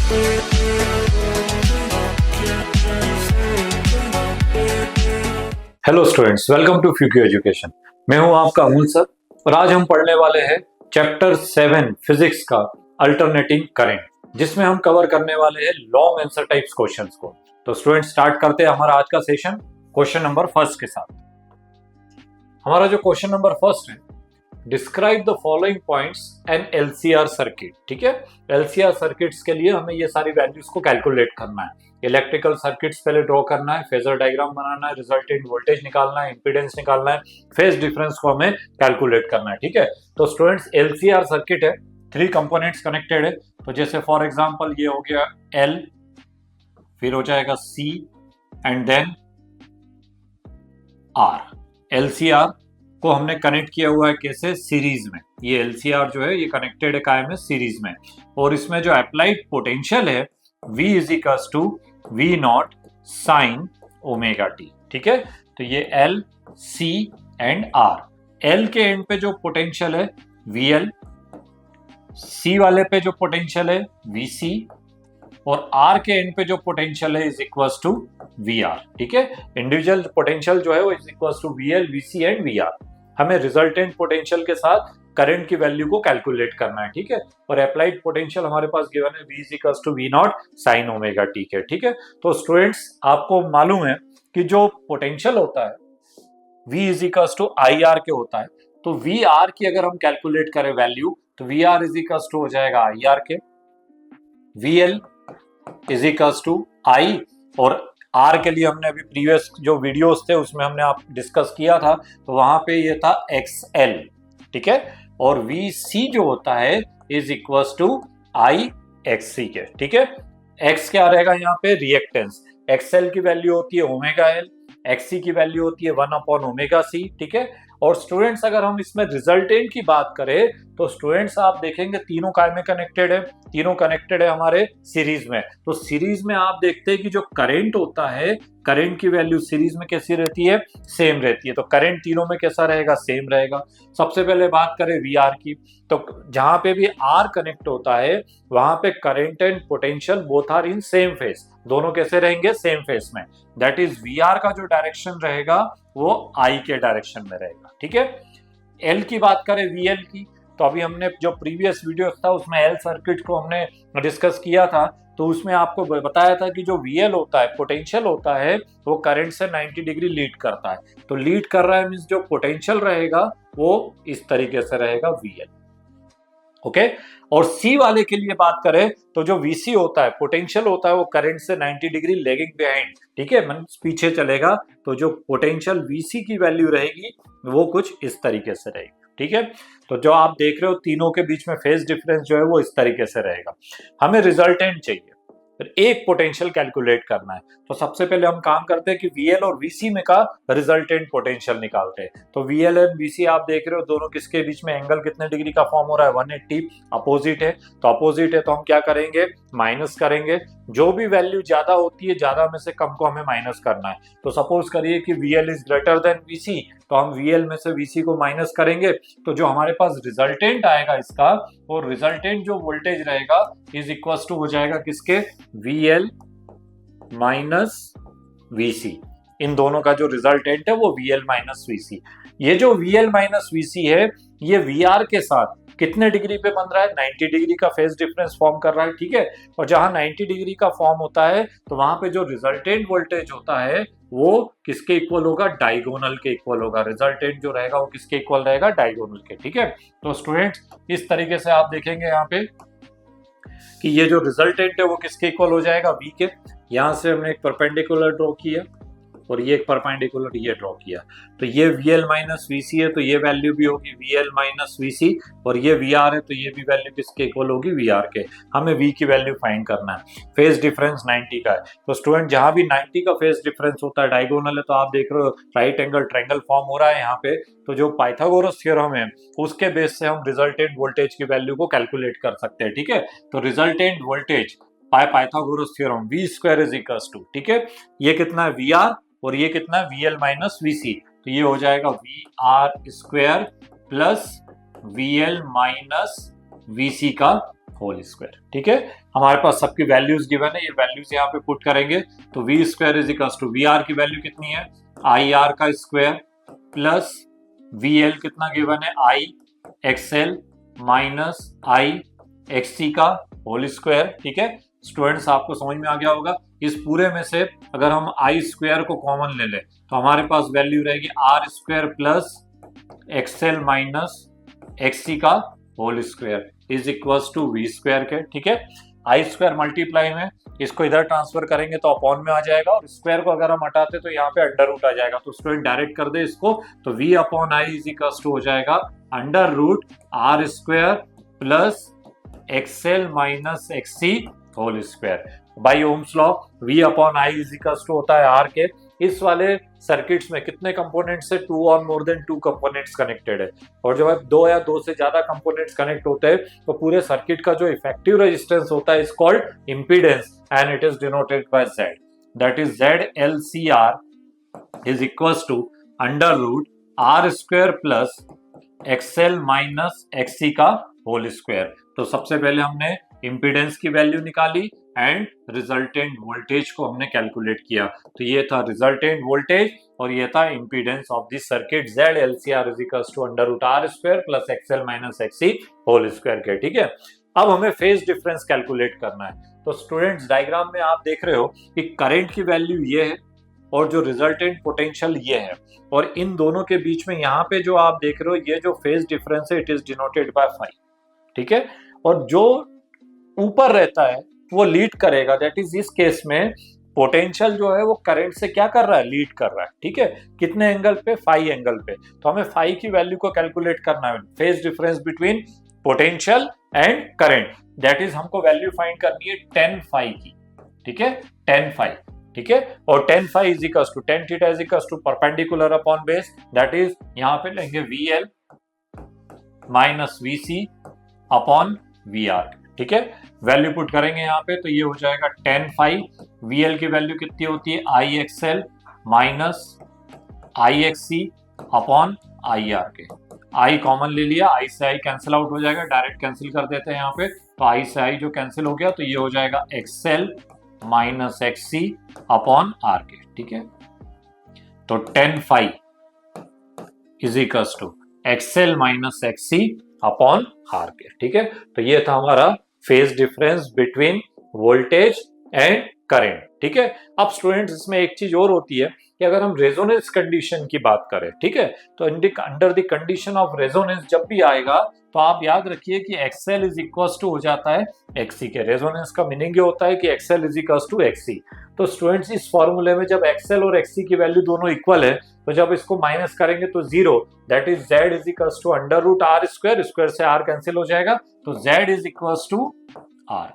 Hello students, welcome to फ्यूक्यू education. मैं हूं आपका अमूल सर और आज हम पढ़ने वाले हैं चैप्टर 7 फिजिक्स का अल्टरनेटिंग करंट, जिसमें हम कवर करने वाले हैं लॉन्ग आंसर टाइप्स क्वेश्चंस को। तो स्टूडेंट्स, स्टार्ट करते हैं हमारा आज का सेशन क्वेश्चन नंबर फर्स्ट के साथ। हमारा जो क्वेश्चन नंबर फर्स्ट है, describe the following points in LCR circuit. ठीक है, एलसीआर सर्किट्स के लिए हमें ये सारी वैल्यूज को कैलकुलेट करना है। इलेक्ट्रिकल सर्किट्स पहले ड्रॉ करना है, फेजर डायग्राम बनाना है, रिजल्टेंट वोल्टेज निकालना है, इंपीडेंस निकालना है, फेज डिफरेंस को हमें कैलकुलेट करना है। ठीक है, तो स्टूडेंट्स एलसीआर सर्किट है, 3 कंपोनेंट्स कनेक्टेड है। तो जैसे फॉर एग्जांपल ये हो गया एल, फिर हो जाएगा सी एंड देन आर। एलसीआर को हमने कनेक्ट किया हुआ है कैसे? सीरीज में। ये एलसीआर जो है ये कनेक्टेड है कायम में सीरीज में, और इसमें जो अप्लाइड पोटेंशियल है V is equals to V naught sine omega T. ठीक है, तो ये L, C and R। L के एंड पे जो पोटेंशियल है VL, C वाले पे जो पोटेंशियल है VC, और R के एंड पे जो पोटेंशियल है इज इक्वल्स टू VR। ठीक है, इंडिविजुअल पोटेंशियल जो है वो is equals to VL, VC and VR। हमें रिजल्टेंट पोटेंशियल के साथ करंट की वैल्यू को कैलकुलेट करना है। ठीक है, और अप्लाइड पोटेंशियल हमारे पास गिवन है V is equals to V naught sine omega T के। ठीक है, तो स्टूडेंट्स आपको मालूम है कि जो पोटेंशियल होता है V is equals to IR के होता है, तो VR की अगर हम कैलकुलेट करें वैल्यू तो VR इज इक्वल्स टू हो जाएगा IR के, VL is equals to I, और R के लिए हमने अभी प्रीवियस जो वीडियोस थे उसमें हमने आप डिस्कस किया था, तो वहां पे ये था XL। ठीक है, और VC जो होता है इज इक्वल्स टू IXC के। ठीक है, X क्या रहेगा यहाँ पे? रिएक्टेंस। XL की वैल्यू होती है ओमेगा L, XC की वैल्यू होती है 1/ओमेगा C। ठीक है, और स्टूडेंट्स अगर हम इसमें रिजल्टेंट की बात करें तो स्टूडेंट्स आप देखेंगे तीनों काय में कनेक्टेड है, तीनों कनेक्टेड है हमारे सीरीज में। तो सीरीज में आप देखते हैं कि जो करंट होता है, करंट की वैल्यू सीरीज में कैसी रहती है? सेम रहती है। तो करंट तीनों में कैसा रहेगा? सेम रहेगा। सबसे पहले बात करें VR की, तो जहां पे भी R कनेक्ट होता है वहां पे current and potential both are in same phase. दोनों कैसे रहेंगे? सेम फेज में। दैट इज VR का जो डायरेक्शन रहेगा वो I के डायरेक्शन में रहेगा। ठीक है, L की बात करें VL की, तो अभी हमने जो प्रीवियस वीडियो था उसमें L सर्किट को हमने डिस्कस किया था, तो उसमें आपको बताया था कि जो VL होता है, पोटेंशियल होता है, वो करंट से 90 डिग्री लीड करता है। तो लीड कर रहा है मींस जो पोटेंशियल रहेगा वो इस तरीके से रहेगा VL। ओके, और C वाले के लिए बात करें तो जो VC होता है, पोटेंशियल होता है, वो करंट से 90 डिग्री लेगिंग बिहाइंड। ठीक है, मींस पीछे चलेगा। तो जो पोटेंशियल VC की वैल्यू रहेगी वो कुछ इस तरीके से रहेगी। ठीक है, तो जो आप देख रहे हो तीनों के बीच में फेज डिफरेंस जो है वो इस तरीके से रहेगा। हमें रिजल्टेंट चाहिए, फिर एक पोटेंशियल कैलकुलेट करना है। तो सबसे पहले हम काम करते हैं कि VL और VC में का रिजल्टेंट पोटेंशियल निकालते हैं। तो VL और VC आप देख रहे हो दोनों किसके बीच में एंगल कितने डिग्री का फॉर्म हो रहा है? 180। अपोजिट है, तो अपोजिट है तो हम क्या करेंगे? माइनस करेंगे। जो भी वैल्यू ज्यादा होती है, ज्यादा में से कम को हमें माइनस करना है। तो सपोज करिए कि VL is greater than VC, तो हम VL में से VC को माइनस करेंगे, तो जो हमारे पास रिजल्टेंट आएगा इसका, और रिजल्टेंट जो वोल्टेज रहेगा इज इक्वल टू हो जाएगा किसके? VL minus VC। इन दोनों का जो रिजल्टेंट है वो VL माइनस VC। ये जो VL माइनस VC है ये VR के साथ कितने डिग्री पे बन रहा है? 90 डिग्री का फेज डिफरेंस फॉर्म कर रहा है। ठीक है, और जहां 90 डिग्री का फॉर्म होता है तो वहां पे जो रिजल्टेंट वोल्टेज होता है वो किसके इक्वल होगा? डायगोनल के इक्वल होगा। रिजल्टेंट जो रहेगा वो किसके इक्वल रहेगा? डायगोनल के। ठीक है, तो स्टूडेंट्स इस तरीके से आप देखेंगे यहाँ पे कि ये जो रिजल्टेंट है वो किसके इक्वल हो जाएगा? V के। यहां से हमने एक परपेंडिकुलर ड्रॉ किया और ये एक परपेंडिकुलर ये ड्रॉ किया, तो ये VL माइनस VC है, तो ये वैल्यू भी होगी VL माइनस VC, और ये VR है तो ये भी वैल्यू किसके इक्वल होगी? VR के। हमें V की वैल्यू फाइंड करना है। फेज डिफरेंस 90 का है, तो स्टूडेंट जहां भी 90 का फेज डिफरेंस होता है, डायगोनल है, तो आप देख रहे हो राइट एंगल ट्रायंगल फॉर्म हो रहा है यहाँ पे। तो जो पाइथागोरस थ्योरम है उसके बेस से हम रिजल्टेंट वोल्टेज की वैल्यू को कैलकुलेट कर सकते हैं। ठीक है, तो resultant voltage by Pythagoras theorem V square is equals to, ठीक है, ये कितना है? VR, और ये कितना है? VL minus VC। तो ये हो जाएगा VR square plus VL minus VC का होल स्क्वायर। ठीक है, हमारे पास सबकी वैल्यूज गिवन है, ये वैल्यूज यहाँ पे पुट करेंगे तो V square is equal to V R की वैल्यू कितनी है, आई आर का स्क्वायर प्लस वी एल कितना गिवन है, आई एक्सएल माइनस आई एक्ससी का होल स्क्वायर। ठीक है स्टूडेंट्स, आपको समझ में आ गया होगा। इस पूरे में से अगर हम आई स्क्वायर को कॉमन ले लें तो हमारे पास वैल्यू रहेगी R square plus XL minus XC का whole square is equal to V square के। ठीक है, आई स्क्वायर मल्टीप्लाई में इसको इधर ट्रांसफर करेंगे तो अपॉन में आ जाएगा, और स्क्वायर को अगर हम हटाते तो यहाँ पे अंडर रूट आ जाएगा, तो स्टूडेंट डायरेक्ट कर दे इसको, तो v upon I is equal to हो जाएगा under root R square plus XL minus XC whole square by Ohm's law. v upon I is equal to होता है r के। इस वाले सर्किट्स में कितने कंपोनेंट्स है, 2 और मोर देन 2 कंपोनेंट्स कनेक्टेड है, और जब 2 या 2 से ज्यादा कंपोनेंट्स कनेक्ट होते हैं तो पूरे सर्किट का जो इफेक्टिव रेजिस्टेंस होता है is called impedance and it is denoted by z, that is ZLCR is equals to under root r square plus XL minus XC का होल स्क्वायर। तो सबसे पहले हमने इंपीडेंस की वैल्यू निकाली एंड रिजल्टेंट वोल्टेज को हमने कैलकुलेट किया, तो ये था रिजल्टेंट वोल्टेज और ये था impedance of this circuit ZLCR is equals to under root r square plus XL minus XC whole square के। ठीक है, अब हमें फेज डिफरेंस कैलकुलेट करना है। तो स्टूडेंट्स, डायग्राम में आप देख रहे हो कि करंट की वैल्यू ये है और जो रिजल्टेंट पोटेंशियल ये है, और इन दोनों के बीच में यहाँ पे जो आप देख रहे हो ये जो फेज डिफरेंस है it is denoted by phi. ठीक है, और जो ऊपर रहता है वो लीड करेगा, दैट इज इस केस में पोटेंशियल जो है वो करंट से क्या कर रहा है, लीड कर रहा है। ठीक है, कितने एंगल पे, फाई एंगल पे, तो हमें फाई की वैल्यू को कैलकुलेट करना है, phase difference between potential and current, that is हमको वैल्यू फाइंड करनी है 10 फाई की। ठीक है, 10 फाई। ठीक है, और 10 phi is equal to 10 theta is equal to perpendicular upon base, that is यहाँ पे लेंगे VL minus VC upon VR। ठीक है, वैल्यू पुट करेंगे यहाँ पे तो ये हो जाएगा 10 फाई। VL की वैल्यू कितनी होती है, IXL minus IXC upon IR के। I कॉमन ले लिया, I से I कैंसिल आउट हो जाएगा, डायरेक्ट कैंसिल कर देते हैं यहाँ पे, तो I से I जो कैंसिल हो गया तो ये हो जाएगा XL minus XC upon R के। ठीक है, तो 10 phi is equal to XL minus XC upon R के। ठीक है, तो ये था हमारा phase difference between voltage and current. ठीक है, अब स्टूडेंट्स इसमें एक चीज और होती है कि अगर हम रेजोनेंस कंडीशन की बात करें, ठीक है, तो under the condition of resonance जब भी आएगा तो आप याद रखिए कि XL इज इक्वल टू हो जाता है XC के। रेजोनेंस का मीनिंग ये होता है कि XL is equal to XC। तो स्टूडेंट्स, इस फॉर्मूले में जब XL और XC की वैल्यू दोनों इक्वल है तो जब इसको माइनस करेंगे तो 0, that is Z is equal to under root R square, square से R कैंसिल हो जाएगा, तो Z is equal to R।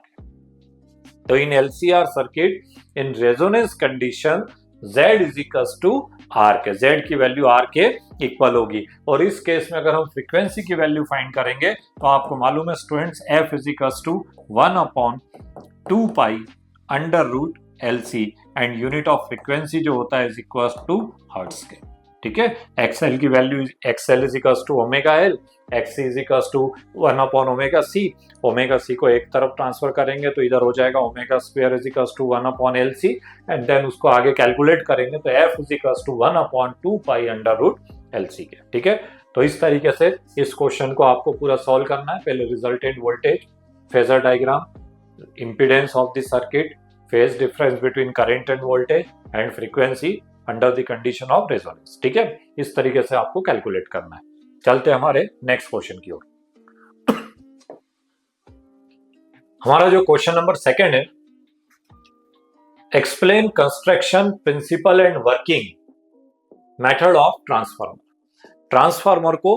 तो in LCR circuit in resonance condition Z is equal to R के, Z की वैल्यू R के equal होगी। और इस केस में अगर हम फ्रीक्वेंसी की वैल्यू फाइंड करेंगे तो आपको मालूम है students F is equal to 1 upon 2 pi under root LC and unit of frequency जो होता है इज इक्वल टू हर्ट्ज के। ठीक है, XL की value XL is equal to omega L, XC is equal to 1 upon omega C। Omega C को एक तरफ ट्रांसफर करेंगे तो इधर हो जाएगा omega square is equal to 1 upon LC and then उसको आगे कैलकुलेट करेंगे तो F is equal to 1 upon 2 pi under root LC के। ठीक है, तो इस तरीके से इस क्वेश्चन को आपको पूरा सॉल्व करना है। पहले resultant voltage, phasor diagram, impedance of the circuit, phase difference between current end voltage and frequency under the condition of resonance. ठीक है, इस तरीके से आपको कैलकुलेट करना है। चलते हमारे नेक्स्ट क्वेश्चन की ओर। हमारा जो क्वेश्चन नंबर 2 है, explain construction principle and working method of transformer. Transformer को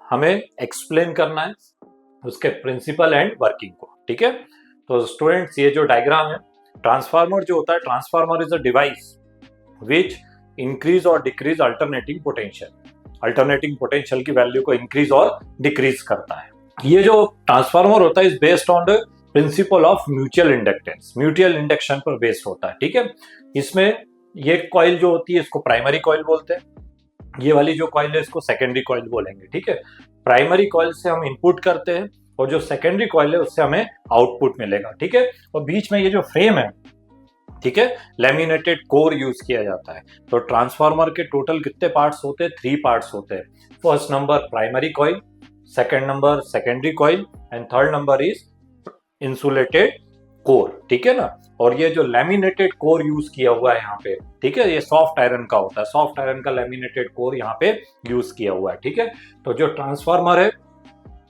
हमें एक्सप्लेन करना है, उसके प्रिंसिपल एंड वर्किंग को। ठीक है, तो स्टूडेंट्स, ये जो डायग्राम है, ट्रांसफार्मर जो होता है, transformer is a device which increase और decrease alternating potential. Alternating potential की वैल्यू को इंक्रीज और डिक्रीज करता है। ये जो ट्रांसफार्मर होता है is based on the principle of mutual inductance, mutual induction पर बेस्ड होता है। ठीक है, इसमें ये कॉइल जो होती है इसको प्राइमरी कॉइल बोलते हैं, ये वाली जो कॉइल है इसको सेकेंडरी कॉइल बोलेंगे। ठीक है, प्राइमरी कॉइल से हम इनपुट करते हैं और जो सेकेंडरी कॉइल है उससे हमें आउटपुट मिलेगा। ठीक है, और बीच में ये जो फ्रेम है, ठीक है, लैमिनेटेड कोर यूज किया जाता है। तो ट्रांसफार्मर के टोटल कितने पार्ट्स होते हैं? 3 पार्ट्स होते हैं। First number primary coil, second number secondary coil and third number is insulated core. ठीक है ना, और ये जो लैमिनेटेड कोर यूज किया हुआ है यहाँ पे, ठीक है, ये सॉफ्ट आयरन का होता है, सॉफ्ट आयरन का लैमिनेटेड कोर यहाँ पे यूज किया हुआ है। ठीक है, तो जो ट्रांसफार्मर है,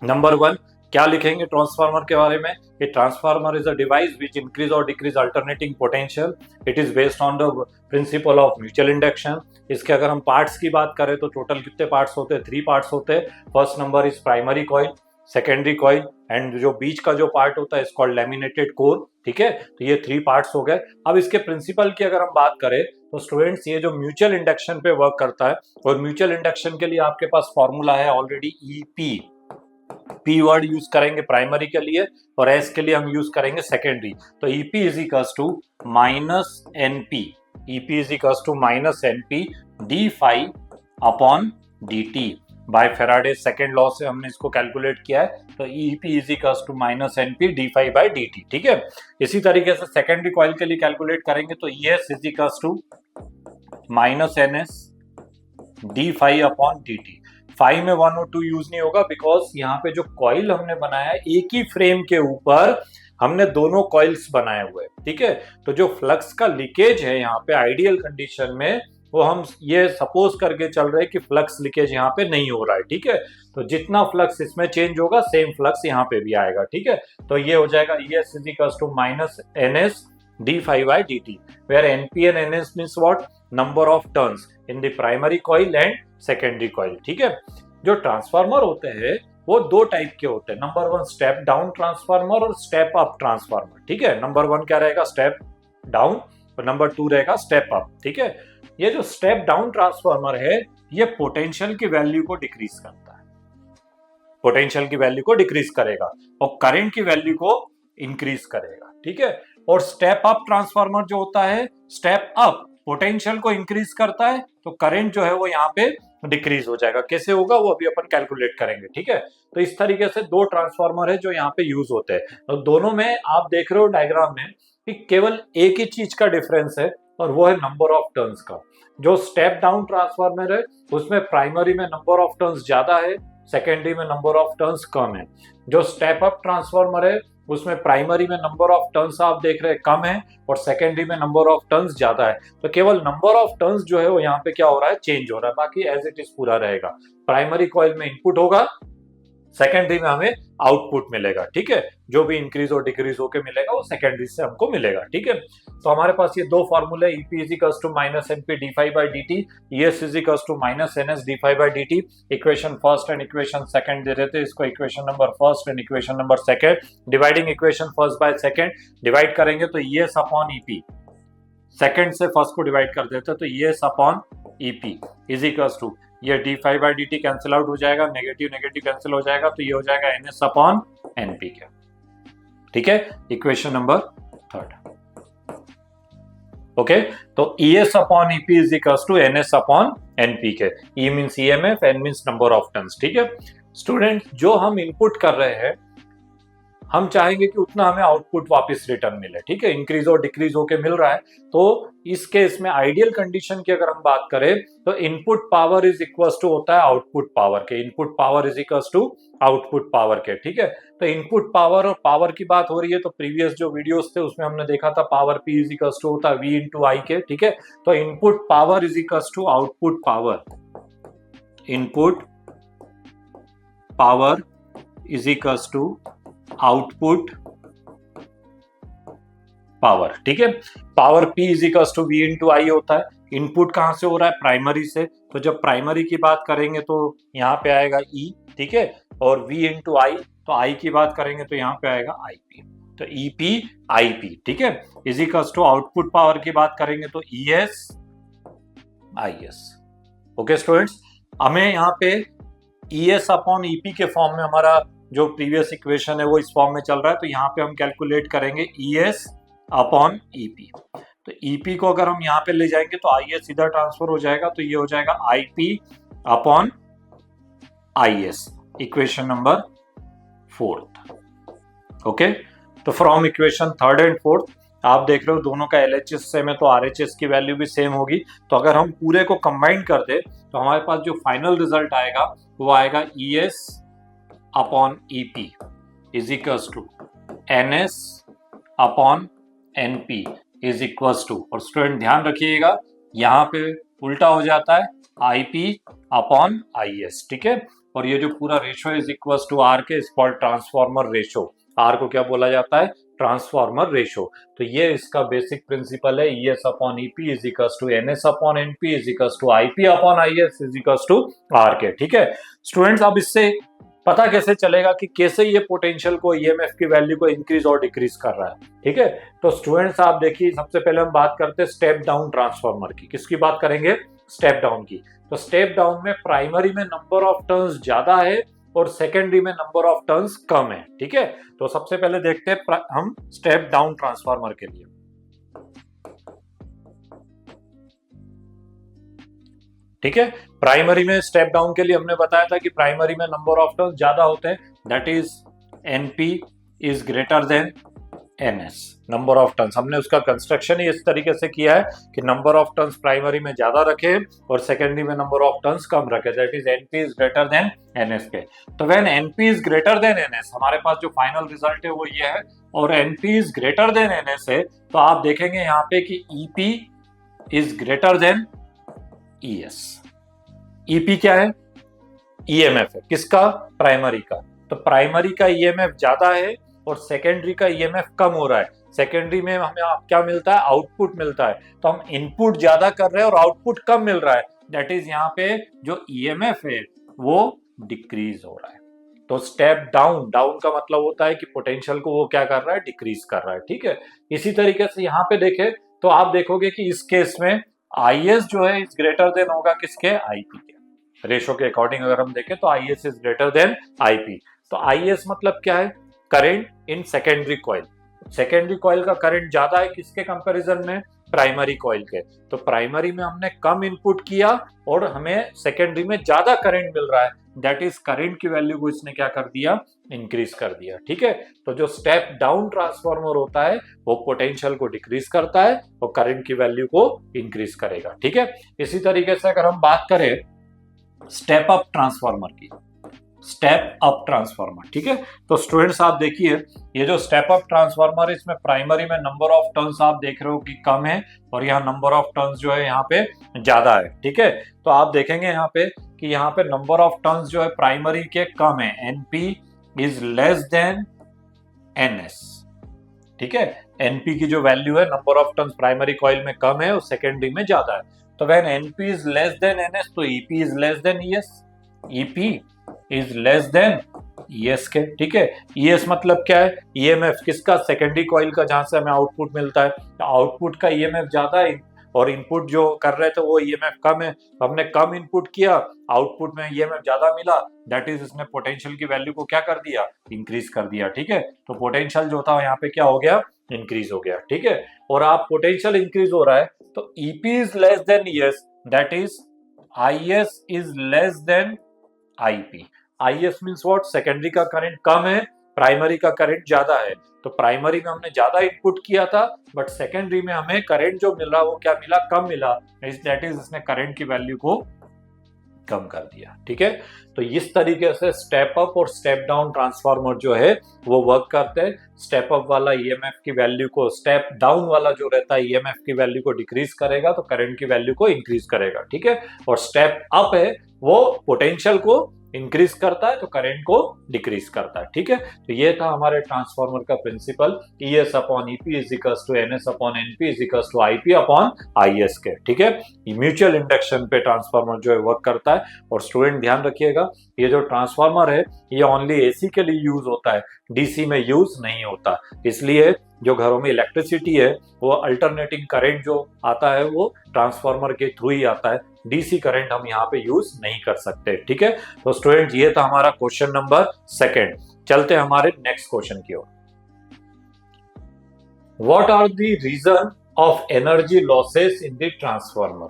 नंबर 1 क्या लिखेंगे ट्रांसफार्मर के बारे में? ये transformer is a device which increase और decrease alternating potential. It is based on the principle of mutual induction. इसके अगर हम पार्ट्स की बात करें तो टोटल कितने पार्ट्स होते हैं? 3 पार्ट्स होते हैं। First number is primary coil, secondary coil and जो बीच का जो पार्ट होता है इस कॉल्ड लैमिनेटेड कोर। ठीक है, तो ये 3 पार्ट्स हो गए। अब इसके प्रिंसिपल की अगर हम बात करें तो स्टूडेंट्स, ये जो म्यूचुअल इंडक्शन पे वर्क करता है, और म्यूचुअल इंडक्शन के लिए आपके पास फॉर्मूला है already, EP. P word use करेंगे प्राइमरी के लिए और एस के लिए हम यूज करेंगे सेकेंडरी। तो EP is equals to minus NP, EP is equals to minus NP D phi upon D T. By Faraday second law से हमने इसको कैलकुलेट किया है। तो EP is equals to minus NP D phi by D T. ठीक है, इसी तरीके से सेकेंडरी कॉइल के लिए कैलकुलेट करेंगे तो E S is equals to minus N S D phi upon D T. Phi में 1 और 2 यूज नहीं होगा बिकॉज यहाँ पे जो कॉइल हमने बनाया है एक ही फ्रेम के ऊपर हमने दोनों कॉइल्स बनाए हुए हैं। ठीक है, तो जो फ्लक्स का लीकेज है यहाँ पे आइडियल कंडीशन में, वो हम ये सपोज करके चल रहे हैं कि फ्लक्स लीकेज यहाँ पे नहीं हो रहा है। ठीक है, तो जितना फ्लक्स इसमें चेंज होगा सेम फ्लक्स यहाँ पे भी आएगा। ठीक है, तो ये हो जाएगा E S is equals to minus N S D five by D T, where NP and N S means what? Number of turns in the primary coil and secondary coil. ठीक है, जो ट्रांसफार्मर होते हैं वो 2 type के होते हैं। Number 1 step down transformer और स्टेप अप ट्रांसफार्मर। ठीक है, नंबर 1 क्या रहेगा? स्टेप डाउन, और नंबर 2 रहेगा स्टेप अप। ठीक है, ये जो स्टेप डाउन ट्रांसफार्मर है ये पोटेंशियल की वैल्यू को डिक्रीज करता है, पोटेंशियल की वैल्यू को डिक्रीज करेगा और करंट की वैल्यू को इंक्रीज करेगा। ठीक है, और स्टेप अप ट्रांसफार्मर जो होता है, स्टेप अप पोटेंशियल को इंक्रीज करता है तो करंट जो है वो यहाँ पे डिक्रीज हो जाएगा। कैसे होगा वो अभी अपन कैलकुलेट करेंगे। ठीक है, तो इस तरीके से 2 ट्रांसफार्मर है जो यहाँ पे यूज होते हैं। तो दोनों में आप देख रहे हो डायग्राम में कि केवल एक ही चीज का डिफरेंस है और वो है नंबर ऑफ टर्न्स का। जो स्टेप डाउन ट्रांसफार्मर है उसमें प्राइमरी में नंबर ऑफ टर्न्स ज्यादा है, सेकेंडरी में नंबर ऑफ टर्न्स कम है। जो स्टेप अप ट्रांसफार्मर है उसमें प्राइमरी में नंबर ऑफ टर्न्स आप देख रहे हैं कम है और सेकेंडरी में नंबर ऑफ टर्न्स ज्यादा है। तो केवल नंबर ऑफ टर्न्स जो है वो यहाँ पे क्या हो रहा है? चेंज हो रहा है, बाकी एज इट इज पूरा रहेगा। प्राइमरी कॉइल में इनपुट होगा, सेकेंडरी में हमें आउटपुट मिलेगा। ठीक है, जो भी इंक्रीज और डिक्रीज होकर मिलेगा वो सेकेंडरी से हमको मिलेगा। ठीक है, तो हमारे पास ये 2 फॉर्मूले, EP is equals to minus NP D five by D T, ES is equals to minus NS D five by D T. Equation first and equation second दे देते, इसको equation number first and equation number second. Dividing equation first by second, divide करेंगे तो ES upon EP, second से first को divide कर देते हैं तो ES upon EP is equals to, ये D five by D T cancel out हो जाएगा, नेगेटिव नेगेटिव कैंसिल हो जाएगा, तो ये हो जाएगा एन एस अपॉन एनपी के। ठीक है, इक्वेशन नंबर 3। ओके, तो E S upon EP is equals to N S upon NP के। E means EMF, N means number of turns. ठीक है स्टूडेंट, जो हम इनपुट कर रहे हैं हम चाहेंगे कि उतना हमें आउटपुट वापस रिटर्न मिले। ठीक है, इंक्रीज और डिक्रीज होके मिल रहा है। तो इस केस में आइडियल कंडीशन की अगर हम बात करें तो input power is equals to होता है आउटपुट पावर के, input power is equals to output power के। ठीक है, तो इनपुट पावर और पावर की बात हो रही है तो प्रीवियस जो वीडियोस थे उसमें हमने देखा था power P is equals to होता है वी इंटू आई के। ठीक है, तो input power is equals to output power, input power is equals to output power. ठीक है, power P is equals to V into I होता है। इनपुट कहां से हो रहा है? प्राइमरी से, तो जब प्राइमरी की बात करेंगे तो यहाँ पे आएगा E। ठीक है, और V इंटू आई, तो I की बात करेंगे तो यहाँ पे आएगा IP, तो EP IP। ठीक है, is equals to output power की बात करेंगे तो ES IS। ओके स्टूडेंट्स, हमें यहाँ पे ES अपॉन EP के फॉर्म में हमारा जो प्रीवियस इक्वेशन है वो इस फॉर्म में चल रहा है, तो यहाँ पे हम कैलकुलेट करेंगे ES अपॉन EP। तो EP को अगर हम यहाँ पे ले जाएंगे तो IS सीधा ट्रांसफर हो जाएगा, तो ये हो जाएगा IP upon IS, equation number fourth. Okay, तो from equation third and fourth आप देख रहे हो दोनों का LHS सेम है तो RHS की वैल्यू भी सेम होगी। तो अगर हम पूरे को कंबाइन कर दे तो हमारे पास जो फाइनल रिजल्ट आएगा वो आएगा ES upon EP is equals to NS upon NP is equals to, और स्टूडेंट ध्यान रखिएगा यहाँ पे उल्टा हो जाता है IP अपॉन IS, ठीक है। और ये जो पूरा ratio is equals to R के, is called transformer ratio. R को क्या बोला जाता है? Transformer ratio. तो ये इसका बेसिक प्रिंसिपल है, ES upon EP is equals to NS upon NP is equals to IP upon IS is equals to R के, ठीक है। स्टूडेंट्स अब इससे पता कैसे चलेगा कि कैसे ये पोटेंशियल को EMF की वैल्यू को इंक्रीज और डिक्रीज कर रहा है, ठीक है। तो स्टूडेंट्स आप देखिए, सबसे पहले हम बात करते हैं स्टेप डाउन ट्रांसफॉर्मर की। किसकी बात करेंगे? स्टेप डाउन की। तो स्टेप डाउन में प्राइमरी में नंबर ऑफ टर्न्स ज्यादा है और सेकेंडरी में नंबर ऑफ टर्न्स कम है, ठीक है। तो सबसे पहले देखते हैं हम स्टेप डाउन ट्रांसफार्मर के लिए। ठीक है, प्राइमरी में स्टेप डाउन के लिए हमने बताया था कि प्राइमरी में नंबर ऑफ टर्न्स ज्यादा होते हैं, that is NP is greater than NS। Number of turns हमने उसका कंस्ट्रक्शन ही इस तरीके से किया है कि नंबर ऑफ टर्न्स प्राइमरी में ज्यादा रखे और सेकेंडरी में नंबर ऑफ टर्न्स कम रखे, that is NP is greater than NS के। तो when NP is greater than NS, हमारे पास जो फाइनल रिजल्ट है वो ये है, और NP is greater than NS है, तो आप देखेंगे यहाँ पे कि EP is greater than ES। EP क्या है? EMF है। किसका? प्राइमरी का। तो प्राइमरी का EMF ज्यादा है और सेकेंडरी का EMF कम हो रहा है। सेकेंडरी में हमें क्या मिलता है? आउटपुट मिलता है। तो हम इनपुट ज्यादा कर रहे हैं और आउटपुट कम मिल रहा है, दैट इज यहाँ पे जो EMF है वो डिक्रीज हो रहा है। तो स्टेप डाउन, डाउन का मतलब होता है कि पोटेंशियल को वो क्या कर रहा है? डिक्रीज कर रहा है, ठीक है। इसी तरीके से यहाँ पे देखें तो आप देखोगे कि इस केस में IS जो है इज ग्रेटर देन होगा किसके? IP के। रेशो के अकॉर्डिंग अगर हम देखें तो IS is greater than IP। तो IS मतलब क्या है? Current in secondary coil. Secondary coil का करंट ज्यादा है किसके कंपैरिजन में? प्राइमरी कॉइल के। तो प्राइमरी में हमने कम इनपुट किया और हमें सेकेंडरी में ज्यादा करंट मिल रहा है, दैट इज करंट की वैल्यू को इसने क्या कर दिया? इंक्रीज कर दिया, ठीक है। तो जो स्टेप डाउन ट्रांसफॉर्मर होता है वो पोटेंशियल को डिक्रीज करता है और करंट की वैल्यू को इंक्रीज करेगा, ठीक है। इसी तरीके से अगर हम बात करें स्टेप अप ट्रांसफार्मर की, स्टेप अप ट्रांसफार्मर, ठीक है। तो स्टूडेंट्स आप देखिए, ये जो स्टेप अप ट्रांसफार्मर है इसमें प्राइमरी में नंबर ऑफ टर्न्स आप देख रहे हो कि कम है और यहाँ नंबर ऑफ टर्न्स जो है यहाँ पे ज्यादा है, ठीक है। तो आप देखेंगे यहाँ पे कि यहाँ पे नंबर ऑफ टर्न्स जो है प्राइमरी के कम है, NP is less than NS, ठीक है। NP की जो वैल्यू है, number of turns primary coil में कम है और सेकेंडरी में ज्यादा है। तो when NP is less than NS तो EP is less than ES, EP is less than ES के, ठीक है। ES मतलब क्या है? EMF किसका? सेकेंडरी कॉइल का, जहां से हमें आउटपुट मिलता है। तो आउटपुट का EMF ज्यादा है और इनपुट जो कर रहे थे वो EMF कम है। हमने कम इनपुट किया, आउटपुट में EMF ज्यादा मिला, दैट इज इसने पोटेंशियल की वैल्यू को क्या कर दिया? इंक्रीज कर दिया, ठीक है। तो पोटेंशियल जो था यहाँ पे क्या हो गया? इंक्रीज हो गया, ठीक है। और आप पोटेंशियल इंक्रीज हो रहा है तो EP is less than ES, that is IS is less than IP। IS means what? Secondary का करंट कम है, प्राइमरी का करंट ज्यादा है। तो प्राइमरी में हमने ज्यादा इनपुट किया था बट सेकेंडरी में हमें करंट जो मिल रहा वो क्या मिला? कम मिला, दैट इज इसने करंट की वैल्यू को कम कर दिया, ठीक है। तो इस तरीके से स्टेप अप और स्टेप डाउन ट्रांसफार्मर जो है वो वर्क करते हैं। स्टेप अप वाला EMF की वैल्यू को, स्टेप डाउन वाला जो रहता है EMF की वैल्यू को डिक्रीज करेगा तो करंट की वैल्यू को इंक्रीज करेगा, ठीक है। और स्टेप अप है वो पोटेंशियल को इंक्रीज करता है तो करंट को डिक्रीज करता है, ठीक है। तो ये था हमारे ट्रांसफार्मर का principle, ES upon EP is equals to NS upon NP is equals to IP upon IS के, ठीक है। म्यूचुअल इंडक्शन पे ट्रांसफार्मर जो है वर्क करता है। और स्टूडेंट ध्यान रखिएगा, ये जो ट्रांसफार्मर है ये ओनली AC के लिए यूज होता है, DC में यूज नहीं होता। इसलिए जो घरों में इलेक्ट्रिसिटी है वो अल्टरनेटिंग करंट जो आता है वो ट्रांसफार्मर के थ्रू ही आता है, DC करंट हम यहाँ पे यूज नहीं कर सकते, ठीक है। तो स्टूडेंट ये था हमारा क्वेश्चन नंबर 2। चलते हैं हमारे नेक्स्ट क्वेश्चन की ओर। What are the reason of energy losses in the transformer?